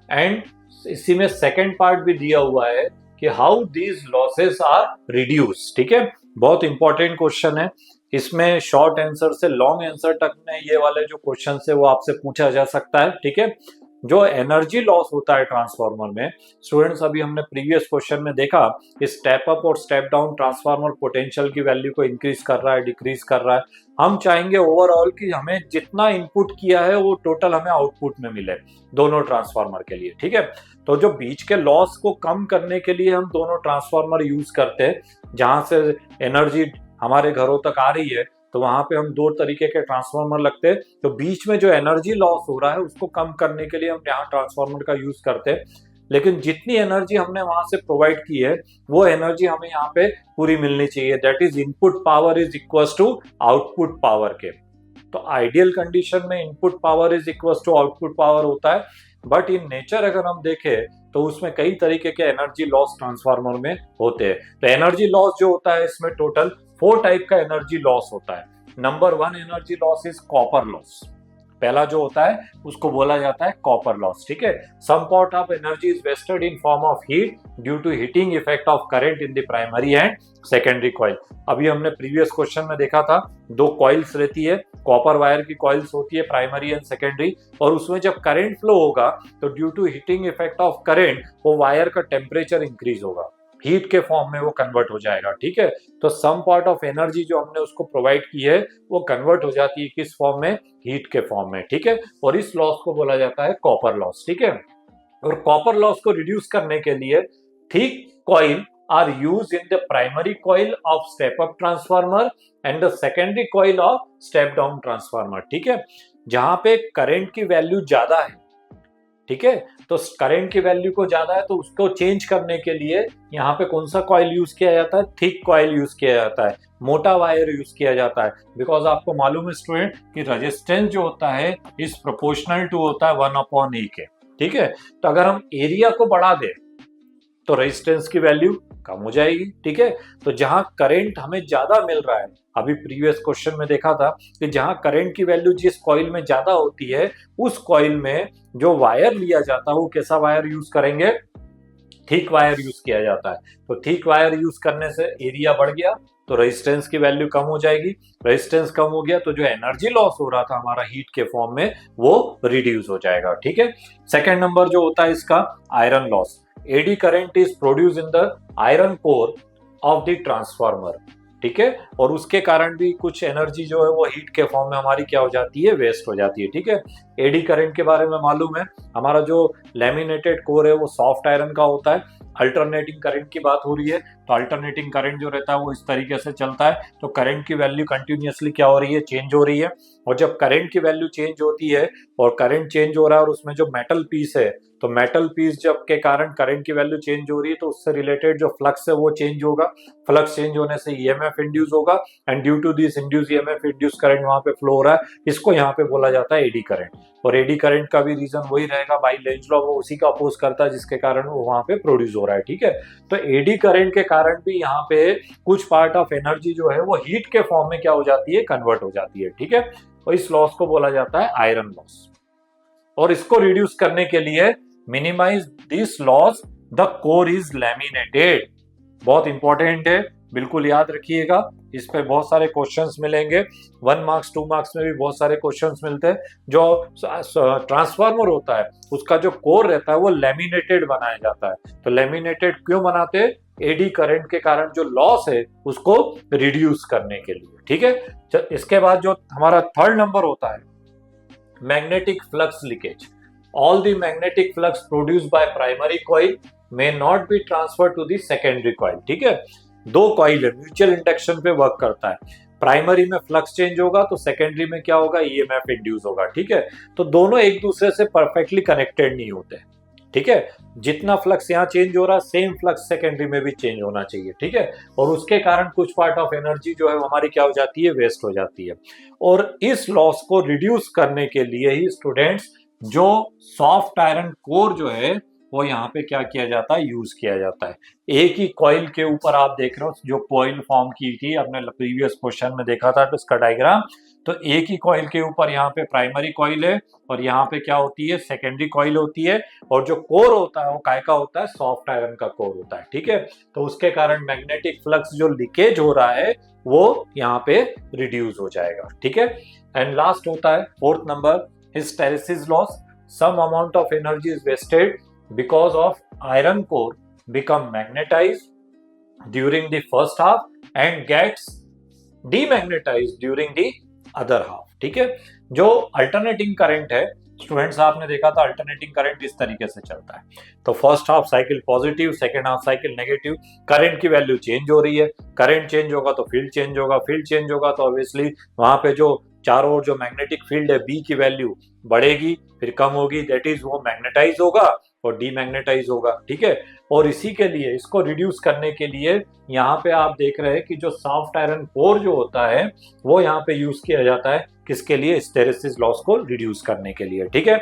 And इसी में सेकंड पार्ट भी दिया हुआ है कि how these losses are reduce, ठीक है। बहुत इंपॉर्टेंट क्वेश्चन है। इसमें शॉर्ट आंसर से लॉन्ग आंसर तक में ये वाले जो क्वेश्चन है वो आपसे पूछा जा सकता है, ठीक है। जो एनर्जी लॉस होता है ट्रांसफार्मर में, स्टूडेंट्स अभी हमने प्रीवियस क्वेश्चन में देखा, स्टेप अप और स्टेप डाउन ट्रांसफार्मर पोटेंशियल की वैल्यू को इंक्रीज कर रहा है, डिक्रीज कर रहा है। हम चाहेंगे ओवरऑल कि हमें जितना इनपुट किया है वो टोटल हमें आउटपुट में मिले दोनों ट्रांसफार्मर के लिए, ठीक है। तो जो बीच के लॉस को कम करने के लिए हम दोनों ट्रांसफार्मर यूज करते हैं, जहां से एनर्जी हमारे घरों तक आ रही है, तो वहां पे हम दो तरीके के ट्रांसफार्मर लगते हैं। तो बीच में जो एनर्जी लॉस हो रहा है उसको कम करने के लिए हम यहाँ ट्रांसफार्मर का यूज करते हैं। लेकिन जितनी एनर्जी हमने वहां से प्रोवाइड की है वो एनर्जी हमें यहाँ पे पूरी मिलनी चाहिए। That is input power is equal to output power के। तो आइडियल कंडीशन में input power is equal to output power होता है, बट इन नेचर अगर हम देखें तो उसमें कई तरीके के एनर्जी लॉस ट्रांसफार्मर में होते हैं। तो एनर्जी लॉस जो होता है इसमें टोटल 4 टाइप का एनर्जी लॉस होता है। Number 1 energy loss is copper loss. पहला जो होता है उसको बोला जाता है कॉपर लॉस, ठीक है। Some part of energy is wasted in form of heat due to heating effect of current in the primary and secondary coil. अभी हमने प्रीवियस क्वेश्चन में देखा था, 2 कॉइल्स रहती है, कॉपर वायर की कॉइल्स होती है प्राइमरी एंड सेकेंडरी, और उसमें जब करंट फ्लो होगा तो due to heating effect of current वो वायर का टेम्परेचर इंक्रीज होगा, हीट के फॉर्म में वो कन्वर्ट हो जाएगा, ठीक है। तो सम पार्ट ऑफ एनर्जी जो हमने उसको प्रोवाइड की है वो कन्वर्ट हो जाती है किस फॉर्म में, हीट के फॉर्म में, ठीक है। और इस लॉस को बोला जाता है कॉपर लॉस, ठीक है। और कॉपर लॉस को रिड्यूस करने के लिए thick coil are use in the primary coil of step up transformer and the secondary coil of step down transformer, ठीक है। जहां पे करंट की वैल्यू ज्यादा है, ठीक है, तो करंट की वैल्यू को ज्यादा है तो उसको चेंज करने के लिए यहाँ पे कौन सा कॉइल यूज किया जाता है, थिक कॉइल यूज किया जाता है, मोटा वायर यूज किया जाता है। बिकॉज आपको मालूम है स्टूडेंट कि रेजिस्टेंस जो होता है इस प्रोपोर्शनल टू होता है 1/E के, ठीक है। तो अगर हम एरिया को बढ़ा दें तो रेजिस्टेंस की वैल्यू कम हो जाएगी, ठीक है। तो जहां करंट हमें ज्यादा मिल रहा है, अभी प्रीवियस क्वेश्चन में देखा था कि जहां करंट की वैल्यू जिस कॉइल में ज्यादा होती है उस कॉइल में जो वायर लिया जाता है वो कैसा वायर यूज करेंगे, थिक वायर यूज किया जाता है। तो थिक वायर यूज करने से एरिया बढ़ गया तो रेजिस्टेंस की वैल्यू कम हो जाएगी, रेजिस्टेंस कम हो गया तो जो एनर्जी लॉस हो रहा था हमारा हीट के फॉर्म में वो रिड्यूस हो जाएगा, ठीक है। सेकेंड नंबर जो होता है इसका iron loss. Eddy current is produce in the iron core of the transformer, ठीक है। और उसके कारण भी कुछ एनर्जी जो है वो हीट के फॉर्म में हमारी क्या हो जाती है, वेस्ट हो जाती है, ठीक है। एडी करंट के बारे में मालूम है, हमारा जो लैमिनेटेड कोर है वो सॉफ्ट आयरन का होता है। अल्टरनेटिंग करंट की बात हो रही है तो अल्टरनेटिंग करंट जो रहता है वो इस तरीके से चलता है, तो करंट की वैल्यू कंटिन्यूअसली क्या हो रही है, चेंज हो रही है। और जब करंट की वैल्यू चेंज होती है और करंट चेंज हो रहा है और उसमें जो मेटल पीस है, तो मेटल पीस जब के कारण करंट की वैल्यू चेंज हो रही है तो उससे रिलेटेड जो फ्लक्स है वो चेंज होगा, फ्लक्स चेंज होने से ईएमएफ इंड्यूस होगा and due to this induce EMF induce current वहां पे फ्लो हो रहा है, इसको यहाँ पे बोला जाता है एडी करंट। और एडी करंट का भी रीजन वही रहेगा, बाई लेंज लॉ वो उसी का अपोज करता है जिसके कारण वो वहां पे प्रोड्यूस हो रहा है, ठीक है। तो एडी करंट के कारण भी यहाँ पे कुछ पार्ट ऑफ एनर्जी जो है वो हीट के फॉर्म में क्या हो जाती है, कन्वर्ट हो जाती है, ठीक है। और इस लॉस को बोला जाता है आयरन लॉस। और इसको रिड्यूस करने के लिए minimise this loss the core is laminated. बहुत इंपॉर्टेंट है, बिल्कुल याद रखिएगा, इस पे बहुत सारे क्वेश्चंस मिलेंगे, 1 मार्क्स 2 मार्क्स में भी बहुत सारे क्वेश्चंस मिलते हैं। जो ट्रांसफार्मर होता है उसका जो कोर रहता है वो लैमिनेटेड बनाया जाता है। तो लैमिनेटेड क्यों बनाते हैं, एडी करंट के कारण जो लॉस है उसको रिड्यूस करने के लिए, ठीक है। इसके बाद जो हमारा थर्ड नंबर होता है magnetic flux leakage. All the magnetic flux produced by primary coil may not be transferred to the secondary coil, ठीक है। 2 कॉइल है, म्यूचुअल इंडक्शन पे वर्क करता है, प्राइमरी में फ्लक्स चेंज होगा तो सेकेंडरी में क्या होगा, ईएमएफ इंड्यूस होगा, ठीक है। तो दोनों एक दूसरे से परफेक्टली कनेक्टेड नहीं होते, ठीक है। जितना फ्लक्स यहाँ चेंज हो रहा है सेम फ्लक्स सेकेंडरी में भी चेंज होना चाहिए, ठीक है। और उसके कारण कुछ पार्ट ऑफ एनर्जी जो है हमारी क्या हो जाती है, वेस्ट हो जाती है। और इस लॉस को रिड्यूस करने के लिए ही स्टूडेंट्स जो सॉफ्ट आयरन कोर जो है वो यहाँ पे क्या किया जाता है, यूज किया जाता है। एक ही कॉइल के ऊपर आप देख रहे हो जो कॉइल फॉर्म की थी, आपने प्रीवियस क्वेश्चन में देखा था तो इसका डायग्राम, तो एक ही कॉइल के ऊपर यहाँ पे प्राइमरी कॉइल है और यहाँ पे क्या होती है, सेकेंडरी कॉइल होती है, और जो कोर होता है वो काय का होता है, सॉफ्ट आयरन का कोर होता है, ठीक है। तो उसके कारण मैग्नेटिक फ्लक्स जो लीकेज हो रहा है वो यहाँ पे रिड्यूस हो जाएगा, ठीक है। एंड लास्ट होता है fourth number, hysteresis loss. Some amount of energy is wasted because of iron core become magnetised during the first half and gets demagnetized during the other half, ठीक है। जो अल्टरनेटिंग करंट है students, आपने देखा था alternating current इस तरीके से चलता है। तो first half cycle positive, second half cycle negative, current की वैल्यू चेंज हो रही है, करंट चेंज होगा तो फील्ड चेंज होगा, फील्ड चेंज होगा तो ऑब्वियसली वहां पे जो चारों ओर जो मैग्नेटिक फील्ड है बी की वैल्यू बढ़ेगी, फिर कम होगी, दैट इज वो मैग्नेटाइज होगा और डीमैग्नेटाइज होगा, ठीक है। और इसी के लिए इसको रिड्यूस करने के लिए यहाँ पे आप देख रहे हैं कि जो सॉफ्ट आयरन कोर जो होता है वो यहाँ पे यूज किया जाता है, किसके लिए, हिस्टेरेसिस लॉस को रिड्यूस करने के लिए, ठीक है।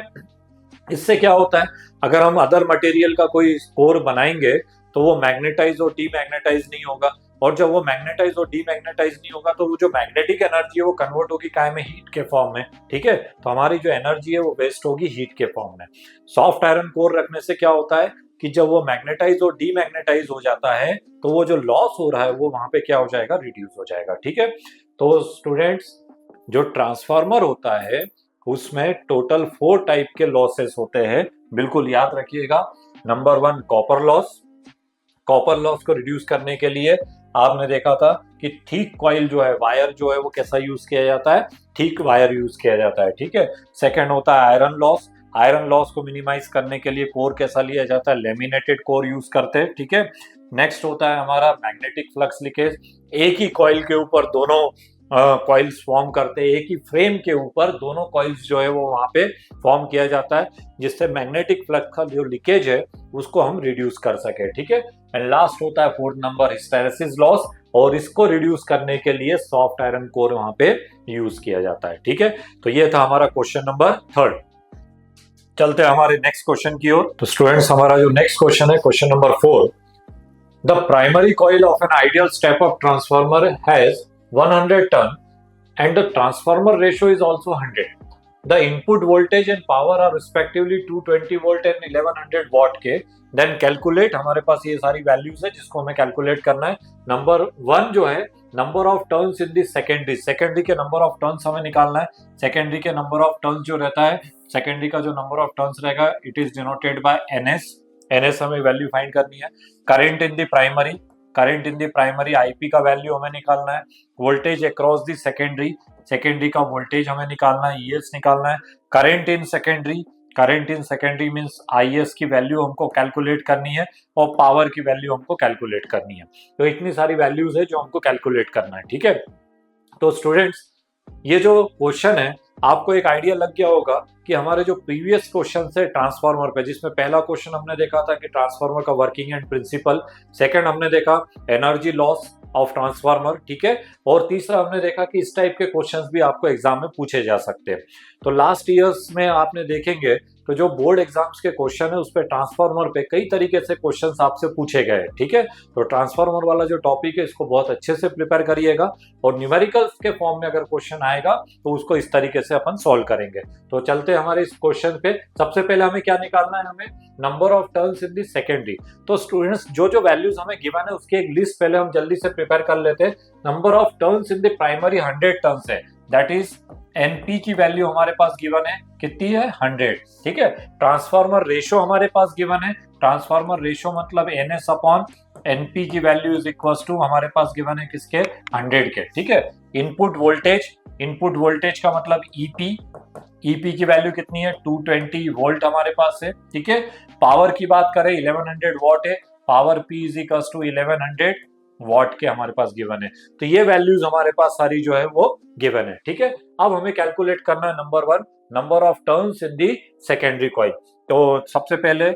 इससे क्या होता है, अगर हम अदर मटेरियल का कोई कोर बनाएंगे तो वो मैग्नेटाइज और डीमैग्नेटाइज नहीं होगा, और जब वो मैग्नेटाइज और डीमैग्नेटाइज नहीं होगा तो वो जो मैग्नेटिक एनर्जी है वो कन्वर्ट होगी काय में, हीट के फॉर्म में, ठीक है। तो हमारी जो एनर्जी है वो वेस्ट होगी हीट के फॉर्म में। सॉफ्ट आयरन कोर रखने से क्या होता है कि जब वो मैग्नेटाइज और डीमैग्नेटाइज हो जाता है तो वो जो लॉस हो रहा है वो वहां पे क्या हो जाएगा, रिड्यूस हो जाएगा, ठीक है। तो स्टूडेंट्स, जो ट्रांसफार्मर होता है उसमें टोटल 4 टाइप के लॉसेस होते हैं, बिल्कुल याद रखिएगा। Number 1 copper loss. Copper loss को रिड्यूस करने के लिए आपने देखा था कि थिक कॉइल जो है, वायर जो है वो कैसा यूज किया जाता है, थिक वायर यूज किया जाता है, ठीक है। सेकंड होता है आयरन लॉस। आयरन लॉस को मिनिमाइज करने के लिए कोर कैसा लिया जाता है, लेमिनेटेड कोर यूज करते हैं, ठीक है। नेक्स्ट होता है हमारा मैग्नेटिक फ्लक्स लीकेज। एक ही कॉइल के ऊपर दोनों कॉइल्स फॉर्म करते हैं, एक ही फ्रेम के ऊपर दोनों कॉइल्स जो है वो वहां पे फॉर्म किया जाता है, जिससे मैग्नेटिक फ्लक्स का जो लीकेज है उसको हम रिड्यूस कर सके, ठीक है। एंड लास्ट होता है फोर्थ नंबर, हिस्टेरेसिस लॉस, और इसको रिड्यूस करने के लिए सॉफ्ट आयरन कोर वहां पे यूज किया जाता है, ठीक है। तो ये था हमारा क्वेश्चन नंबर 3। चलते हैं हमारे नेक्स्ट क्वेश्चन की ओर। तो स्टूडेंट्स, हमारा जो नेक्स्ट क्वेश्चन है question number 4, the primary coil of an ideal step up transformer has 100 turn and the transformer ratio is also 100. The input voltage and power are respectively 220 volt and 1100 watt के। Then calculate, हमारे पास ये सारी values है जिसको हमें calculate करना है। Number 1 जो है, number of turns in the secondary, secondary के नंबर ऑफ टर्न्स हमें निकालना है। सेकेंडरी के नंबर ऑफ टर्न्स जो रहता है, सेकेंडरी का जो नंबर ऑफ टर्न्स रहेगा it is denoted by NS. NS हमें वैल्यू फाइंड करनी है। Current in the primary, current in the primary IP का वैल्यू हमें निकालना है। Voltage across the secondary, secondary का वोल्टेज हमें निकालना है, ईएस निकालना है। Current in secondary, current in secondary means IS की वैल्यू हमको कैलकुलेट करनी है और पावर की वैल्यू हमको कैलकुलेट करनी है। तो इतनी सारी वैल्यूज है जो हमको कैलकुलेट करना है, ठीक है। तो स्टूडेंट्स, ये जो क्वेश्चन है आपको एक आइडिया लग गया होगा कि हमारे जो प्रीवियस क्वेश्चन है ट्रांसफार्मर पे, जिसमें पहला क्वेश्चन हमने देखा था कि ट्रांसफार्मर का वर्किंग एंड प्रिंसिपल, सेकंड हमने देखा एनर्जी लॉस ऑफ ट्रांसफार्मर, ठीक है, और तीसरा हमने देखा कि इस टाइप के क्वेश्चंस भी आपको एग्जाम में पूछे जा सकते हैं। तो लास्ट ईयर्स में आपने देखेंगे तो जो बोर्ड एग्जाम्स के क्वेश्चन है उस पे ट्रांसफार्मर पे कई तरीके से क्वेश्चंस आपसे पूछे गए, ठीक है। तो ट्रांसफार्मर वाला जो टॉपिक है इसको बहुत अच्छे से प्रिपेयर करिएगा, और न्यूमेरिकल्स के फॉर्म में अगर क्वेश्चन आएगा तो उसको इस तरीके से अपन सॉल्व करेंगे। तो चलते हमारे इस क्वेश्चन पे। सबसे पहले हमें क्या निकालना है, हमें number of turns in the secondary. तो स्टूडेंट्स, जो जो वैल्यूज हमें गिवन है उसकी एक लिस्ट पहले हम जल्दी से प्रिपेयर कर लेते हैं। Number of turns in the primary 100 turns है, दैट इज एनपी की वैल्यू हमारे पास गिवन है, कितनी है, 100, ठीक है। ट्रांसफार्मर रेशो हमारे पास गिवन है, ट्रांसफार्मर रेशो मतलब एनएस अपॉन एनपी की वैल्यू इज इक्वल टू हमारे पास गिवन है किसके, 100 के, ठीक है। इनपुट वोल्टेज, इनपुट वोल्टेज का मतलब ईपी, ईपी की वैल्यू कितनी है, 220 वोल्ट हमारे पास है, ठीक है। पावर की बात करें 1100 वॉट है, power P is equal to 1100 watt के हमारे पास गिवन है। तो ये वैल्यूज हमारे पास सारी जो है वो गिवन है, ठीक है। अब हमें कैलकुलेट करना है number 1, number of turns in the secondary coil. तो सबसे पहले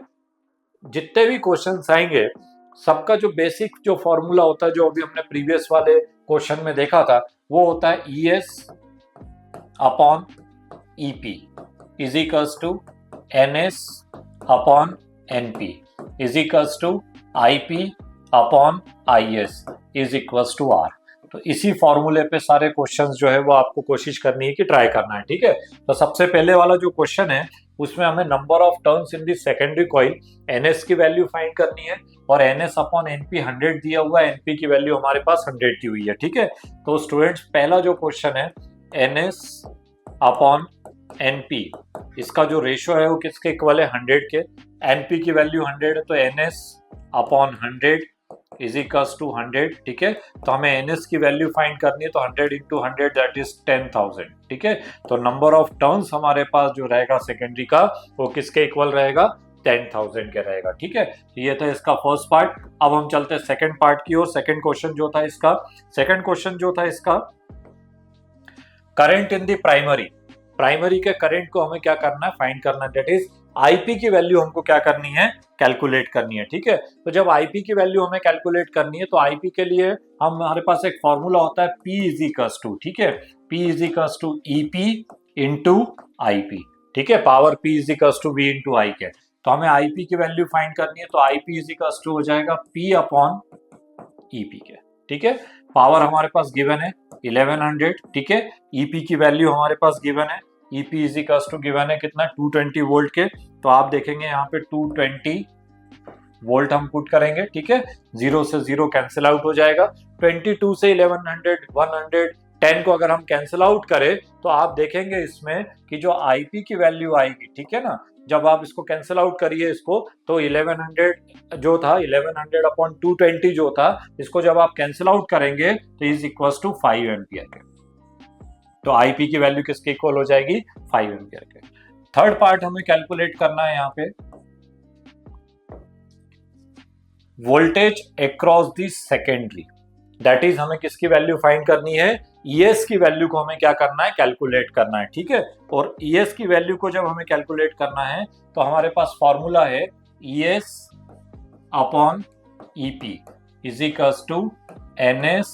जितने भी क्वेश्चंस आएंगे सबका जो बेसिक जो फॉर्मूला होता है, जो अभी हमने प्रीवियस वाले क्वेश्चन में देखा था, वो होता है ES upon EP is equals to NS upon NP is equals to IP upon IS is equals to R. तो इसी फॉर्मूले पे सारे क्वेश्चंस जो है वो आपको कोशिश करनी है कि ट्राई करना है, ठीक है। तो सबसे पहले वाला जो क्वेश्चन है उसमें हमें number of turns in the secondary coil NS की वैल्यू फाइंड करनी है और NS अपॉन NP 100 दिया हुआ है, NP की वैल्यू हमारे पास 100 दी हुई है, ठीक है। तो स्टूडेंट्स पहला जो क्वेश्चन है NS अपॉन NP, इसका जो रेशियो है वो किसके इक्वल है, 100 के। NP की वैल्यू 100 है तो NS upon 100 is equals to 100, ठीक है। तो हमें NS की वैल्यू फाइंड करनी है तो 100 इंटू 100 दैट इज 10,000, ठीक है। तो नंबर ऑफ टर्न्स हमारे पास जो रहेगा सेकेंडरी का वो किसके इक्वल रहेगा, 10,000 के रहेगा, ठीक है। तो ये था इसका फर्स्ट पार्ट। अब हम चलते हैं सेकंड पार्ट की ओर। सेकंड क्वेश्चन जो था इसका, सेकंड क्वेश्चन जो था इसका, करंट इन द प्राइमरी के करंट को हमें क्या करना है, फाइंड करना है, दैट इज आईपी की वैल्यू हमको क्या करनी है, कैलकुलेट करनी है, ठीक है। तो जब आईपी की वैल्यू हमें कैलकुलेट करनी है तो आईपी के लिए हमारे पास एक फॉर्मूला होता है P इज इक्वल्स टू, ठीक है, P is equals to EP into IP, ठीक है। Power P is equals to V into I के। तो हमें आईपी की वैल्यू फाइंड करनी है तो आईपी इज इक्वल्स टू हो जाएगा P अपॉन ईपी के, ठीक है। पावर हमारे पास गिवन है 1100, ठीक है। ईपी की वैल्यू हमारे पास गिवन है, EP is equals to given है कितना, 220 वोल्ट के। तो आप देखेंगे यहाँ पे 220 वोल्ट हम पुट करेंगे, ठीक है। 0 से 0 कैंसिल आउट हो जाएगा। 22 से 1100 110 को अगर हम कैंसिल आउट करें तो आप देखेंगे इसमें कि जो आईपी की वैल्यू आएगी, ठीक है ना, जब आप इसको कैंसिल आउट करिए इसको तो 1100 जो था, 1100 अपॉन 220 जो था, इसको जब आप कैंसिल आउट करेंगे तो इज इक्वल्स टू 5 एम्पियर के। तो आईपी की वैल्यू किसके इक्वल हो जाएगी, 5 एम्पियर के। थर्ड पार्ट हमें कैलकुलेट करना है यहाँ पे, voltage across the secondary, that is हमें किसकी वैल्यू फाइंड करनी है, ES की वैल्यू को हमें क्या करना है, कैलकुलेट करना है, ठीक है। और ES की वैल्यू को जब हमें कैलकुलेट करना है तो हमारे पास फॉर्मूला है ES upon EP is equals to NS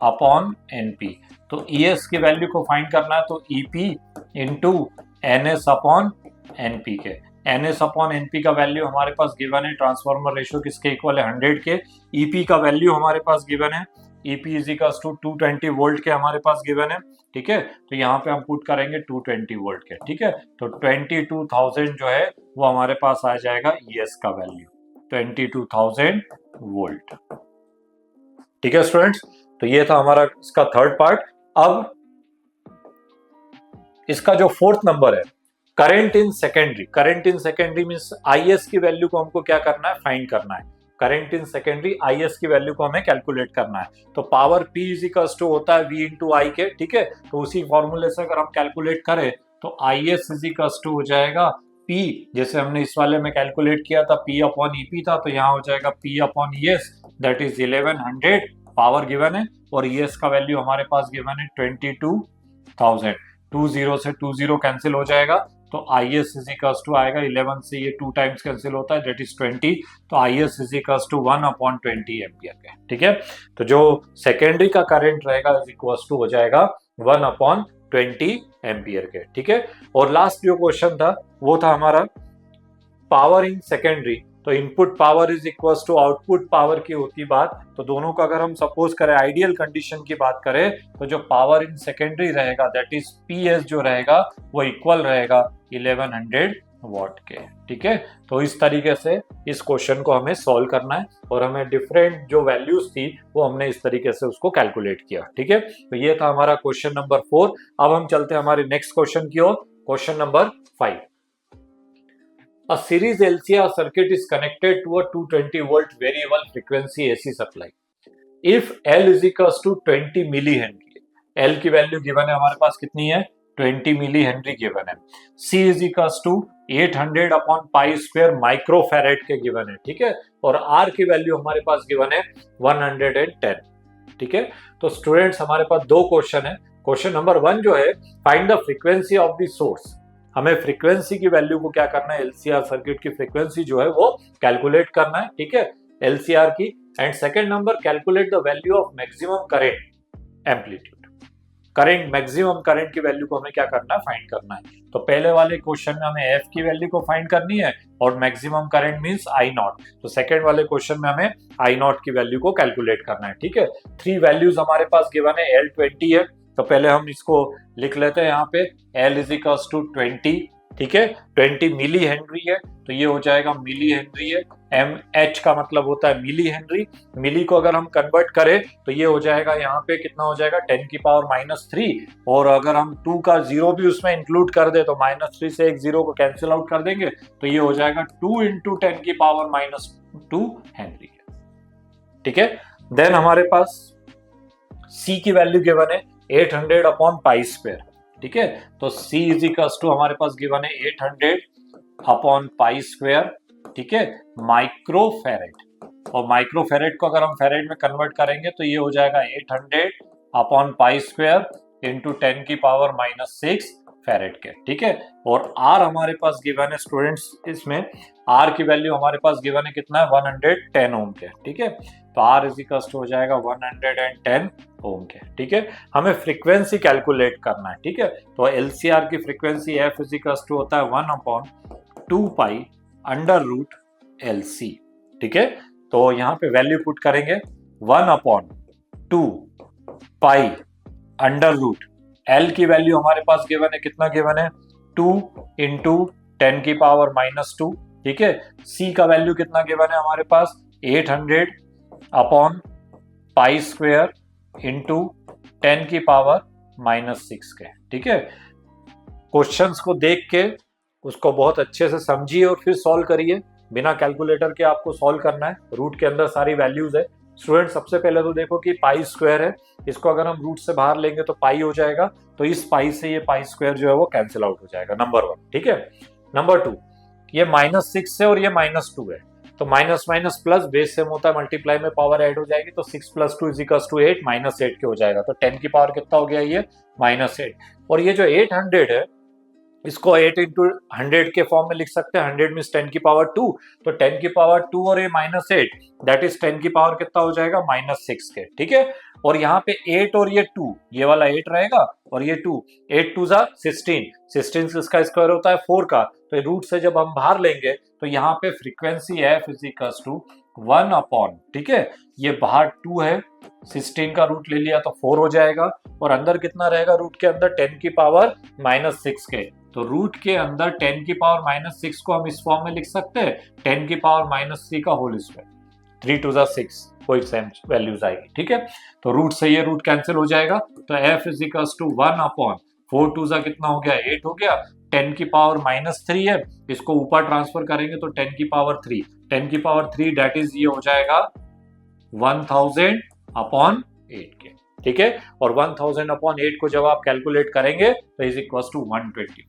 upon NP। तो ES की वैल्यू को फाइंड करना है तो EP into NS upon NP के। NS अपॉन NP का वैल्यू हमारे पास गिवन है, ट्रांसफॉर्मर रेशियो किसके इक्वल है, 100 के। EP का वैल्यू हमारे पास गिवन है, EP is equals to 220 volt के हमारे पास गिवन है, ठीक है। तो यहाँ पे हम पुट करेंगे 220 वोल्ट के, ठीक है। तो 22,000 जो है वो हमारे पास आ जाएगा ES का वैल्यू, 22,000 वोल्ट, ठीक है स्टूडेंट्स। तो ये था हमारा इसका थर्ड पार्ट। अब इसका जो फोर्थ नंबर है, current in secondary means IS की वैल्यू को हमको क्या करना है, फाइंड करना है। करंट इन सेकेंडरी IS की वैल्यू को हमें कैलकुलेट करना है। तो power P is equals to होता है V इंटू आई के, ठीक है। तो उसी फॉर्मूले से अगर हम कैलकुलेट करें तो IS इज इक्वल्स टू हो जाएगा P, जैसे हमने इस वाले में कैलकुलेट किया था P अपॉन EP था, तो यहाँ हो जाएगा P upon ES that is 1100, power given है, और ES का वैल्यू हमारे पास गिवन है 22,000। 20 से 20 कैंसिल हो जाएगा तो IS इज इक्वल्स टू आएगा 11 से ये 2 टाइम्स कैंसिल होता है दैट इज 20। तो IS is equals to 1 upon 20 ampere के, ठीक है। तो जो सेकेंडरी का करंट रहेगा इज इक्वल्स टू हो जाएगा 1 अपॉन 20 एम्पियर के, ठीक है। और लास्ट जो क्वेश्चन था वो था हमारा पावर इन सेकेंडरी। तो input power is equals to output power की होती बात, तो दोनों का अगर हम सपोज करें आइडियल कंडीशन की बात करें तो जो पावर इन सेकेंडरी रहेगा दैट इज PS जो रहेगा वो इक्वल रहेगा 1100 वॉट के, ठीक है। तो इस तरीके से इस क्वेश्चन को हमें सॉल्व करना है और हमें डिफरेंट जो वैल्यूज थी वो हमने इस तरीके से उसको कैलकुलेट किया, ठीक है। तो ये था हमारा क्वेश्चन नंबर 4। अब हम चलते हैं हमारे नेक्स्ट क्वेश्चन की ओर, question number 5। A series LCR circuit is connected to a 220 volt variable frequency AC supply. If L is equals to 20 millihenry, L की वैल्यू गिवन है हमारे पास कितनी है, 20 millihenry गिवन है। C is equals to 800 upon pi square microfarad के given है, ठीक है। और R की वैल्यू हमारे पास गिवन है 110, ठीक है। तो स्टूडेंट्स हमारे पास दो क्वेश्चन है। क्वेश्चन नंबर 1 जो है, find the frequency of the source. हमें फ्रीक्वेंसी की वैल्यू को क्या करना है, LCR सर्किट की फ्रीक्वेंसी जो है वो कैलकुलेट करना है, ठीक है, LCR की। And second number, calculate the value of maximum current amplitude. Current, maximum current की वैल्यू को हमें क्या करना है, फाइंड करना है। तो पहले वाले क्वेश्चन में हमें एफ की वैल्यू को फाइंड करनी है और maximum current means I not. तो सेकंड वाले क्वेश्चन में हमें आई नॉट की वैल्यू को कैलकुलेट करना है। ठीक है, 3 वैल्यूज हमारे पास गिवन है, L20 है, तो पहले हम इसको लिख लेते हैं यहाँ पे L इज इक्वल्स टू 20। ठीक है, 20 मिली हेनरी है, तो ये हो जाएगा मिली हेनरी है। एम एच का मतलब होता है मिली हेनरी, मिली को अगर हम कन्वर्ट करें तो ये हो जाएगा यहाँ पे कितना हो जाएगा 10 की पावर -3, और अगर हम 2 का 0 भी उसमें इंक्लूड कर दे तो -3 से एक 0 को कैंसिल आउट कर देंगे, तो ये हो जाएगा 2 इंटू 10 की पावर -2 हेनरी है। ठीक है, देन हमारे पास C की वैल्यू गिवन है 800 अपॉन पाई स्क्वायर। ठीक है, तो C इज इक्वल्स टू हमारे पास गिवन है 800 अपॉन पाई स्क्वायर। ठीक है, माइक्रोफेरेड, और माइक्रोफेरेड को अगर हम फेरेड में कन्वर्ट करेंगे तो ये हो जाएगा 800 अपॉन पाई स्क्वायर इंटू 10 की पावर -6 फेरेड के। ठीक है, और R हमारे पास गिवन है स्टूडेंट्स, इसमें R की वैल्यू हमारे पास गिवन है कितना है 110 ओम के। ठीक है, तो R इज इक्वल्स टू हो जाएगा 110 ओम के। ठीक है, हमें फ्रीक्वेंसी कैलकुलेट करना है। ठीक है, तो LCR की frequency F is equals to होता है 1/2 पाई अंडर रूट LC। ठीक है, तो यहाँ पे वैल्यू पुट करेंगे 1/2 पाई अंडर रूट L की वैल्यू हमारे पास गिवन है कितना गिवन है 2 इंटू 10 की पावर -2। ठीक है, C का वैल्यू कितना गिवन है हमारे पास 800 अपॉन पाई स्क्वायर इंटू 10 की पावर -6 के। ठीक है, क्वेश्चंस को देख के उसको बहुत अच्छे से समझिए और फिर सॉल्व करिए। बिना कैलकुलेटर के आपको सॉल्व करना है, रूट के अंदर सारी वैल्यूज है। स्टूडेंट सबसे पहले तो देखो कि पाई स्क्वायर है, इसको अगर हम रूट से बाहर लेंगे तो पाई हो जाएगा, तो इस पाई से ये पाई स्क्वायर जो है वो कैंसिल आउट हो जाएगा, नंबर 1। ठीक है, नंबर 2, ये -6 है और ये -2 है, तो minus minus plus base same होता है, मल्टीप्लाई में पावर ऐड हो जाएगी, तो 6 + 2 = 8, -8 के हो जाएगा, तो 10 की पावर कितना हो गया ये -8। और ये जो 800 है इसको 8 × 100 के फॉर्म में लिख सकते हैं, 100 मींस 10 की पावर 2, तो 10 की पावर 2 और ये -8 दैट इज 10 की पावर कितना हो जाएगा -6 के। ठीक है, और यहाँ पे 8 और ये 2, ये वाला 8 रहेगा और ये 2, 8 2 = 16, 16 इसका स्क्वायर होता है 4 का, तो रूट से जब हम बाहर लेंगे तो यहाँ पे फ्रीक्वेंसी F = 1/, ठीक है, ये बाहर 2 है, 16 का रूट ले लिया तो 4 हो जाएगा, और अंदर कितना रहेगा रूट के अंदर 10 की पावर -6 के, तो रूट के अंदर 10 की पावर -6 को हम इस फॉर्म में लिख सकते हैं 10 की पावर -3 का होल स्क्वायर, 3 2 = 6, कोई सेम वैल्यूज आएगी। ठीक है, तो रूट से ये रूट कैंसिल हो जाएगा, तो F = 1/, 4 2 = कितना हो गया 8 हो गया, 10 की पावर -3 है, इसको ऊपर ट्रांसफर करेंगे तो 10 की पावर 3, 10 की पावर 3 दैट इज ये हो जाएगा 1000/8 के। ठीक है, और 1000/8 को जब आप कैलकुलेट करेंगे तो इज इक्वल टू 125,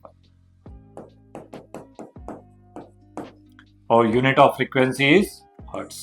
और unit of frequency is hertz.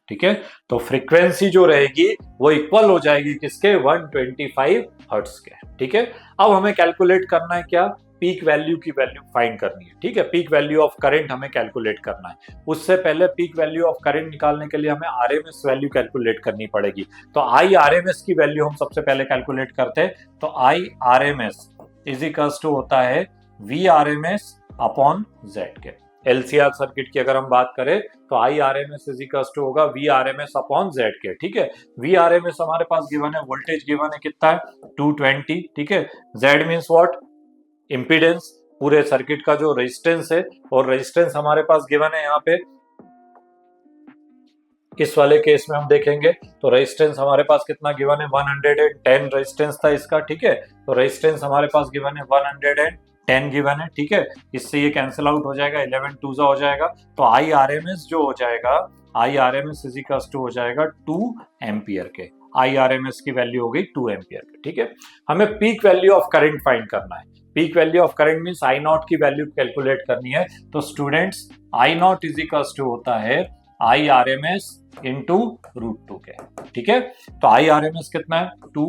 ठीक है, तो फ्रीक्वेंसी जो रहेगी वो इक्वल हो जाएगी किसके 125 हर्ट्ज के। ठीक है, अब हमें कैलकुलेट करना है क्या, पीक वैल्यू की वैल्यू फाइंड करनी है। ठीक है, पीक वैल्यू ऑफ करंट हमें कैलकुलेट करना है। उससे पहले पीक वैल्यू ऑफ करंट निकालने के लिए हमें आरएमएस वैल्यू कैलकुलेट करनी पड़ेगी, तो आई आरएमएस की वैल्यू हम सबसे पहले कैलकुलेट करते हैं, तो आई आरएमएस इज इक्वल्स टू होता है वी आरएमएस अपॉन जेड के। एलसीआर सर्किट की अगर हम बात करें तो आई आरएमएस इज इक्वल्स टू होगा वी आरएमएस अपॉन जेड के। ठीक है, वी आरएमएस हमारे पास गिवन है, वोल्टेज गिवन है कितना है 220। ठीक है, जेड मीन्स व्हाट, इम्पीडेंस, पूरे सर्किट का जो रेजिस्टेंस है, और रेजिस्टेंस हमारे पास गिवन है यहाँ पे, इस वाले केस में हम देखेंगे तो रेजिस्टेंस हमारे पास कितना गिवन है 110 रेजिस्टेंस था इसका। ठीक है, तो रेजिस्टेंस हमारे पास गिवन है 110 गिवन है। ठीक है, इससे ये कैंसिल आउट हो जाएगा, 11 2 हो जाएगा, तो आई आरएमएस जो हो जाएगा, आई आरएमएस इज इक्वल टू हो जाएगा 2 एम्पियर के। आई आरएमएस की वैल्यू हो गई 2 एम्पियर के। ठीक है, हमें peak value of current find करना है। Peak value of current means I naught की वैल्यू कैलकुलेट करनी है, तो students I naught is equal to होता है आई आरएमएस इंटू √2 के। ठीक है, तो आई आरएमएस कितना है 2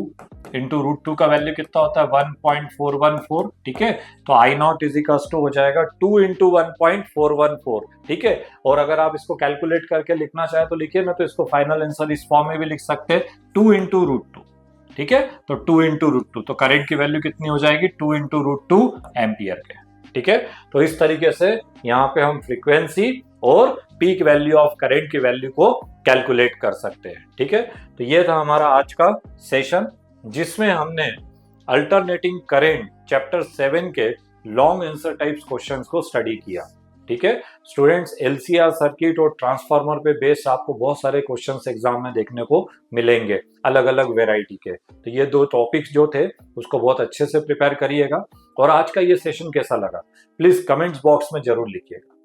इंटू √2 का वैल्यू कितना होता है 1.414। ठीक है, तो आई नॉट इज इक्वल टू हो जाएगा 2 इंटू 1.414। ठीक है, और अगर आप इसको कैलकुलेट करके लिखना चाहे तो लिखिए, मैं तो इसको फाइनल आंसर इस फॉर्म में भी लिख सकते हैं 2 इंटू √2। ठीक है, तो 2 इंटू रूट टू, तो करंट की वैल्यू कितनी हो जाएगी 2 इंटू रूट टू एम्पियर के। ठीक है, तो इस तरीके से यहाँ पे हम फ्रीक्वेंसी और पीक वैल्यू ऑफ करंट की वैल्यू को कैलकुलेट कर सकते हैं। ठीक है, तो ये था हमारा आज का सेशन जिसमें हमने अल्टरनेटिंग करंट चैप्टर 7 के लॉन्ग आंसर टाइप्स क्वेश्चंस को स्टडी किया। ठीक है स्टूडेंट्स, एलसीआर सर्किट और ट्रांसफार्मर पे बेस्ड आपको बहुत सारे क्वेश्चंस एग्जाम में देखने को मिलेंगे, अलग अलग वेराइटी के। तो ये 2 टॉपिक्स जो थे उसको बहुत अच्छे से प्रिपेयर करिएगा। और आज का ये सेशन कैसा लगा प्लीज कमेंट्स बॉक्स में जरूर लिखिएगा।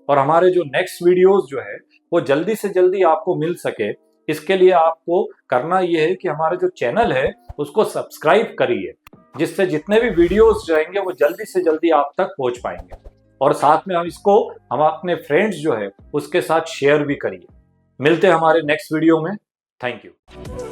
और हमारे जो नेक्स्ट वीडियोस जो है वो जल्दी से जल्दी आपको मिल सके, इसके लिए आपको करना ये है कि हमारा जो चैनल है उसको सब्सक्राइब करिए, जिससे जितने भी वीडियोस जाएंगे वो जल्दी से जल्दी आप तक पहुंच पाएंगे। और साथ में हम अपने फ्रेंड्स जो है उसके साथ शेयर भी करिए। मिलते हैं हमारे नेक्स्ट वीडियो में। Thank you.